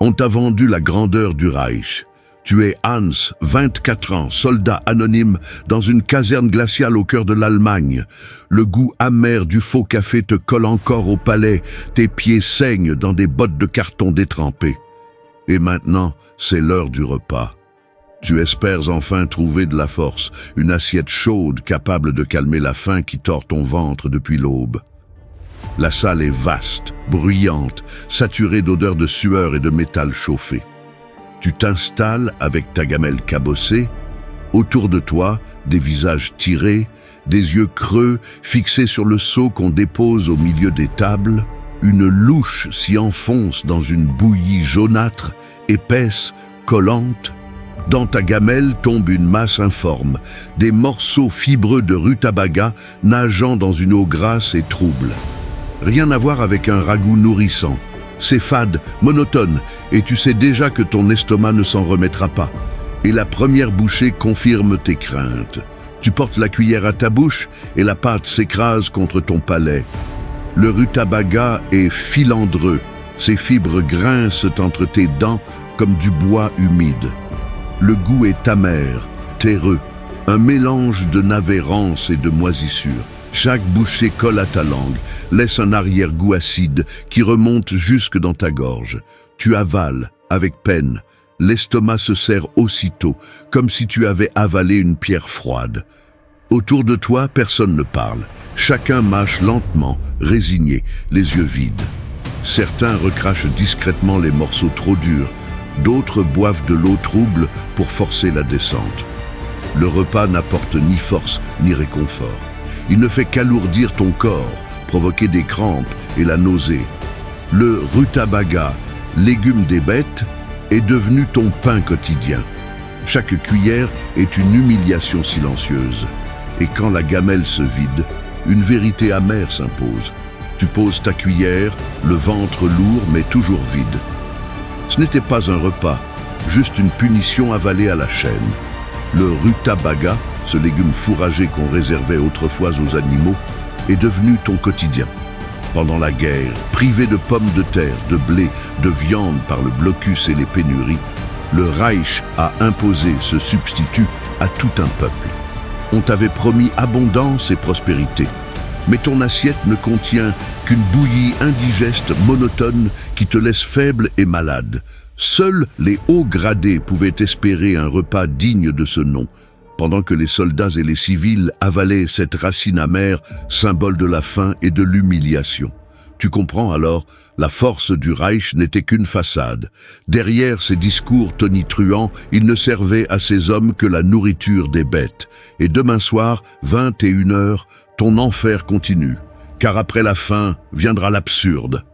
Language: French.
On t'a vendu la grandeur du Reich. Tu es Hans, 24 ans, soldat anonyme dans une caserne glaciale au cœur de l'Allemagne. Le goût amer du faux café te colle encore au palais, tes pieds saignent dans des bottes de carton détrempées. Et maintenant, c'est l'heure du repas. Tu espères enfin trouver de la force, une assiette chaude capable de calmer la faim qui tord ton ventre depuis l'aube. La salle est vaste, bruyante, saturée d'odeurs de sueur et de métal chauffé. Tu t'installes avec ta gamelle cabossée. Autour de toi, des visages tirés, des yeux creux fixés sur le seau qu'on dépose au milieu des tables. Une louche s'y enfonce dans une bouillie jaunâtre, épaisse, collante. Dans ta gamelle tombe une masse informe, des morceaux fibreux de rutabaga nageant dans une eau grasse et trouble. Rien à voir avec un ragoût nourrissant. C'est fade, monotone, et tu sais déjà que ton estomac ne s'en remettra pas. Et la première bouchée confirme tes craintes. Tu portes la cuillère à ta bouche et la pâte s'écrase contre ton palais. Le rutabaga est filandreux, ses fibres grincent entre tes dents comme du bois humide. Le goût est amer, terreux, un mélange de navet rance et de moisissure. Chaque bouchée colle à ta langue, laisse un arrière-goût acide qui remonte jusque dans ta gorge. Tu avales, avec peine. L'estomac se serre aussitôt, comme si tu avais avalé une pierre froide. Autour de toi, personne ne parle. Chacun mâche lentement, résigné, les yeux vides. Certains recrachent discrètement les morceaux trop durs. D'autres boivent de l'eau trouble pour forcer la descente. Le repas n'apporte ni force ni réconfort. Il ne fait qu'alourdir ton corps, provoquer des crampes et la nausée. Le rutabaga, légume des bêtes, est devenu ton pain quotidien. Chaque cuillère est une humiliation silencieuse. Et quand la gamelle se vide, une vérité amère s'impose. Tu poses ta cuillère, le ventre lourd mais toujours vide. Ce n'était pas un repas, juste une punition avalée à la chaîne. Le rutabaga, ce légume fourragé qu'on réservait autrefois aux animaux, est devenu ton quotidien. Pendant la guerre, privé de pommes de terre, de blé, de viande par le blocus et les pénuries, le Reich a imposé ce substitut à tout un peuple. On t'avait promis abondance et prospérité, mais ton assiette ne contient qu'une bouillie indigeste, monotone, qui te laisse faible et malade. Seuls les hauts gradés pouvaient espérer un repas digne de ce nom, pendant que les soldats et les civils avalaient cette racine amère, symbole de la faim et de l'humiliation. Tu comprends alors, la force du Reich n'était qu'une façade. Derrière ces discours tonitruants, il ne servait à ces hommes que la nourriture des bêtes. Et demain soir, 21h, ton enfer continue, car après la faim viendra l'absurde.